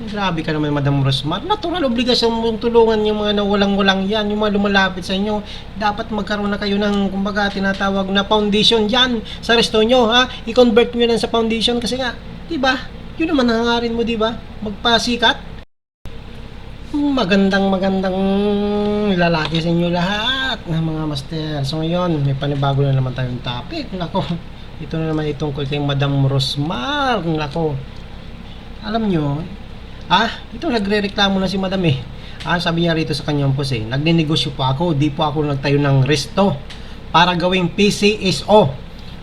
Grabe ka naman, Madam Rosmar. Natural obligasyon mong tulungan yung mga nawalang-walang yan, yung mga lumalapit sa inyo. Dapat magkaroon na kayo ng, kumbaga, tinatawag na foundation dyan sa resto nyo, ha? I-convert nyo lang sa foundation kasi nga, di ba? Yun naman hangarin mo, di ba? Magpasikat. Magandang lalaki sa inyo lahat ng mga master. So ngayon, may panibago na naman tayong topic. Nako, ito na naman itungkol kay Madam Rosmar. Nako, alam nyo, ito nagre-reklamo na si Madam eh. Sabi niya rito sa kanyang post eh, nagninegosyo po ako, di po ako nagtayo ng resto para gawing PCSO.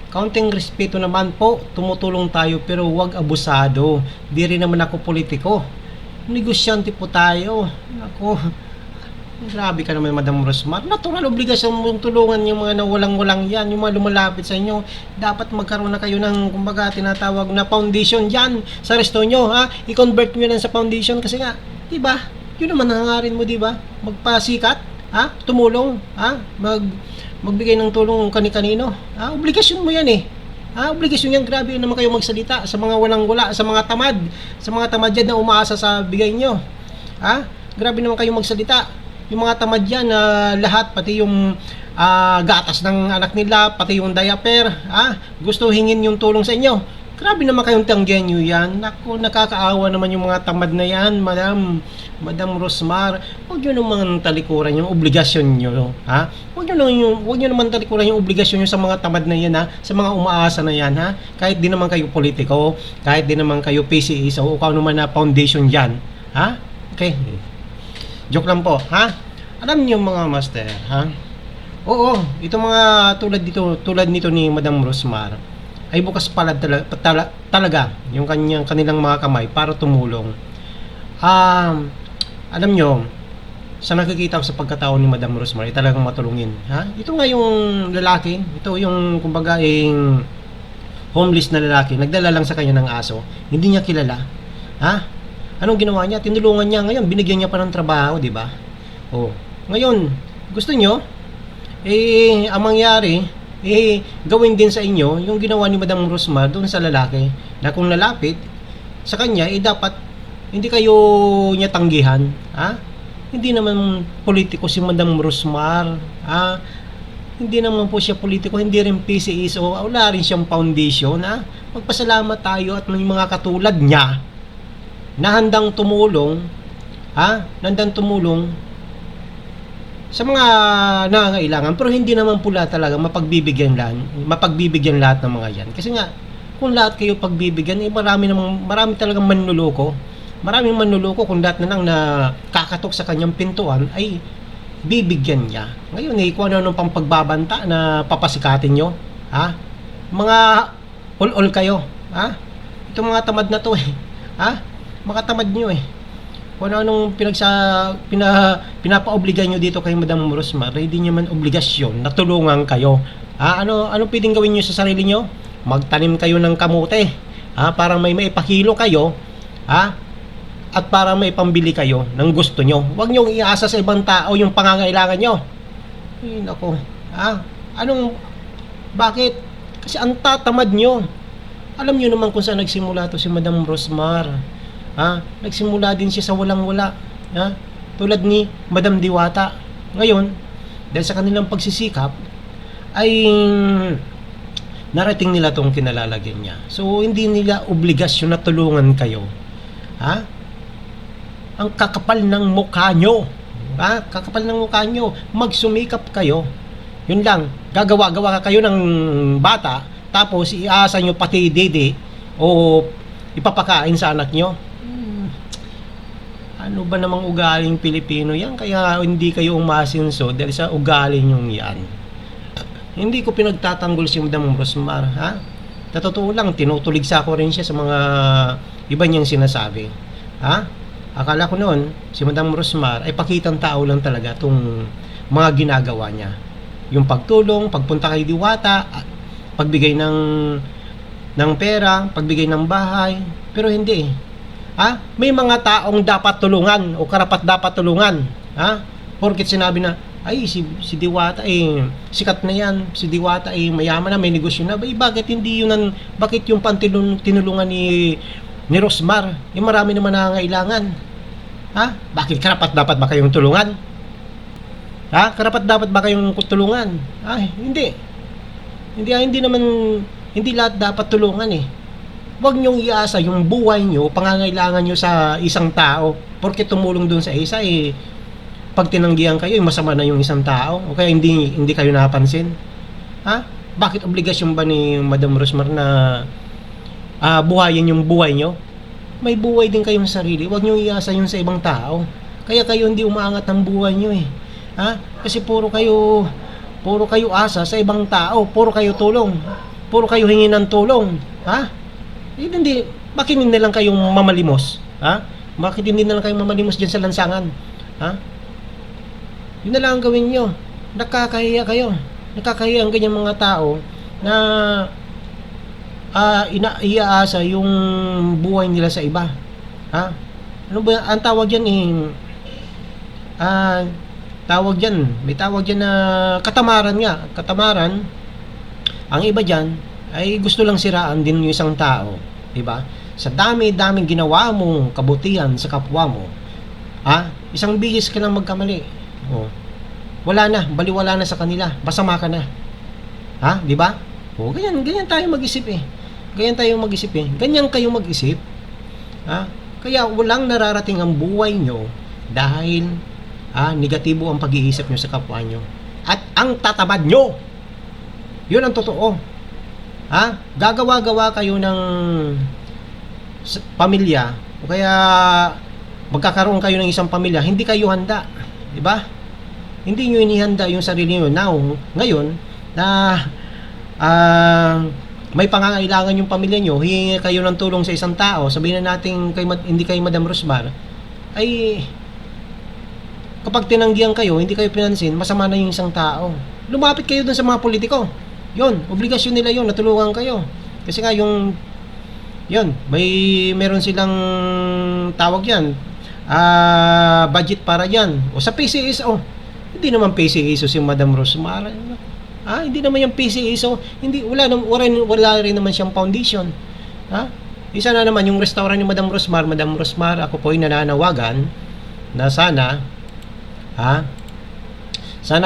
Kaunting respeto naman po, tumutulong tayo pero huwag abusado. Di rin naman ako politiko. Negosyante po tayo. Ako, grabe ka naman, Madam Rosmar. Natural obligasyon mong tulungan yung mga nawalang-walang yan, yung mga lumalapit sa inyo. Dapat magkaroon na kayo ng, kumbaga, tinatawag na foundation dyan sa resto nyo, ha? I-convert nyo lang sa foundation kasi nga, di ba? Yun naman hangarin mo, di ba? Magpasikat, ha? Tumulong, ha? Magbigay ng tulong kani-kanino, ha? Obligasyon mo yan eh. Obligasyon yan, grabe naman kayo magsalita sa mga walang-wala, sa mga tamad dyan na umaasa sa bigay nyo. Grabe naman kayo magsalita. Yung mga tamad yan na lahat, pati yung gatas ng anak nila, pati yung diaper, gusto hingin yung tulong sa inyo. Grabe naman kayong tanggihan nyo yan. Naku, nakakaawa naman yung mga tamad na yan, Madam Rosmar. Huwag nyo naman talikuran yung obligasyon nyo, ha? Huwag nyo naman talikuran yung obligasyon nyo sa mga tamad na yan, ha? Sa mga umaasa na yan, ha? Kahit di naman kayo politiko, kahit di naman kayo PCE, so kung ano man na foundation dyan, ha? Okay. Joke lang po, ha? Alam niyo mga master, ha? Oo, itong mga tulad nito ni Madam Rosmar ay bukas palad talaga yung kanilang mga kamay para tumulong. Alam nyo, sa nakikita ko sa pagkatao ni Madam Rosmar ay talagang matulungin, ha? Ito nga yung lalaki, ito yung kumbaga homeless na lalaki, nagdala lang sa kanya ng aso, hindi niya kilala, ha? Anong ginawa niya? Tinulungan niya, ngayon binigyan niya pa ng trabaho, di ba? Ngayon, gusto nyo, ang mangyari, gawin din sa inyo yung ginawa ni Madam Rosmar doon sa lalaki, na kung lalapit sa kanya, dapat hindi kayo niya tanggihan, ha? Hindi naman politiko si Madam Rosmar, ha? Hindi naman po siya politiko, hindi rin PCE, so wala rin siyang foundation, ha? Magpasalamat tayo at may mga katulad niya na handang tumulong, sa mga nangangailangan, pero hindi naman pula talaga mapagbibigyan lahat ng mga yan. Kasi nga, kung lahat kayo pagbibigyan, marami talagang manluloko. Maraming manluloko kung lahat na lang na kakatok sa kanyang pintuan ay bibigyan niya. Ngayon kung ano pang pagbabanta na papasikatin nyo, mga all kayo, itong mga tamad na to mga tamad nyo kung anong pinapaobligan nyo dito kay Madam Rosmar, hindi nyo man obligasyon na tulungan kayo. Ano pwedeng gawin nyo sa sarili nyo? Magtanim kayo ng kamote, para may maipakilo kayo, at para may pambili kayo ng gusto nyo. Huwag nyo iasa sa ibang tao yung pangangailangan nyo. Nako, bakit? Kasi ang tatamad nyo. Alam nyo naman kung saan nagsimula to si Madam Rosmar. Nagsimula din siya sa walang-wala, tulad ni Madam Diwata. Ngayon, dahil sa kanilang pagsisikap ay narating nila tong kinalalagyan niya. So hindi nila obligasyon na tulungan kayo. Ang kakapal ng mukha nyo, magsumikap kayo. Yun lang, gagawa kayo ng bata, tapos iasa nyo pati dede o ipapakain sa anak nyo. Ano ba namang ugaling Pilipino yan? Kaya hindi kayo umasinso dahil sa ugali nyong yan. Hindi ko pinagtatanggol si Madam Rosmar, Totoo lang, tinutuligsa ko rin siya sa mga iba niyang sinasabi. Akala ko noon, si Madam Rosmar ay pakitang tao lang talaga itong mga ginagawa niya. Yung pagtulong, pagpunta kay Diwata, pagbigay ng pera, pagbigay ng bahay, pero hindi may mga taong dapat tulungan o karapat dapat tulungan, porket sinabi na ay si Diwata sikat na yan, si Diwata mayaman na, may negosyo na, bakit hindi yun bakit yung tinulungan ni ni Rosmar, marami naman nangangailangan. Ha? Bakit karapat dapat ba kayong tulungan? Ha? Karapat dapat ba kayong tulungan? Ay, hindi. Hindi naman, hindi lahat dapat tulungan eh. Huwag niyong iasa yung buhay niyo, pangangailangan niyo sa isang tao. Porque tumulong dun sa isa eh, pag tinanggihan kayo, masama na yung isang tao. O kaya hindi kayo napansin. Ha? Bakit obligasyon ba ni Madam Rosmar na buhayin yung buhay nyo? May buhay din kayong sarili. Huwag nyo iasa yun sa ibang tao. Kaya kayo hindi umaangat ang buhay nyo eh. Ha? Kasi puro kayo asa sa ibang tao. Puro kayo tulong. Puro kayo hingi ng tulong. Ha? Hindi, bakit hindi lang kayong mamalimos? Ha? Bakit hindi na lang kayong mamalimos dyan sa lansangan? Ha? Yun na lang ang gawin nyo. Nakakahiya kayo. Nakakahiya ang ganyang mga tao na iaasa yung buhay nila sa iba. Ha? Ano ba ang tawag diyan eh? May tawag diyan na katamaran nga. Katamaran. Ang iba diyan ay gusto lang siraan din yung isang tao, 'di ba? Sa dami-daming ginawa mong kabutihan sa kapwa mo. Ha? Isang bihis ka lang magkamali. Oh. Wala na, baliwala na sa kanila. Masama ka na. Ha? 'Di ba? Oh, ganyan tayo mag-isip eh. Ganyan kayo mag-isip. Ha? Kaya walang nararating ang buhay nyo dahil negatibo ang pag-iisip nyo sa kapwa nyo. At ang tatamad nyo. Yun ang totoo. Ha? Gagawa-gawa kayo ng pamilya o kaya magkakaroon kayo ng isang pamilya, hindi kayo handa. Diba? Hindi nyo inihanda yung sarili nyo. Now, ngayon, na may pangangailangan yung pamilya nyo, hihingi kayo ng tulong sa isang tao, sabihin na natin hindi kayo Madam Rosmar, ay kapag tinanggihan kayo, hindi kayo pinansin, masama na yung isang tao. Lumapit kayo dun sa mga politiko. Yun, obligasyon nila yun, natulungan kayo. Kasi nga yun, meron silang tawag yan, budget para yan. O sa PCSO, hindi naman PCSO si Madam Rosmar. Hindi naman yung PCSO, wala rin naman siyang foundation. Ha? Isa na naman yung restaurant ni Madam Rosmar, ako po ay nananawagan na sana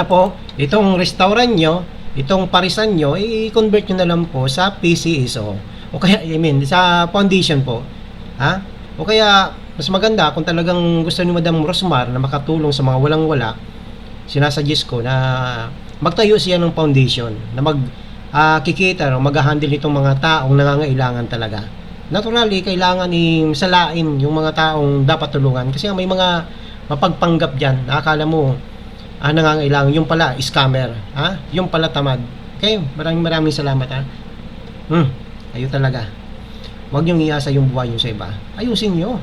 po itong restaurant nyo, itong parisan nyo, i-convert nyo na lang po sa PCSO. O kaya, sa foundation po. Ha? O kaya, mas maganda kung talagang gusto ni Madam Rosmar na makatulong sa mga walang-wala, sinasuggest ko na magtayo siya ng foundation na kikita, mag-handle nitong mga taong nangangailangan talaga. Naturally, kailangan salain yung mga taong dapat tulungan kasi may mga mapagpanggap dyan. Nakakala mo, nangangailangan. Yung pala, scammer. Yung pala tamad. Okay, maraming salamat Ayun talaga. Huwag niyong iasa yung buhay nyo sa iba. Ayusin nyo.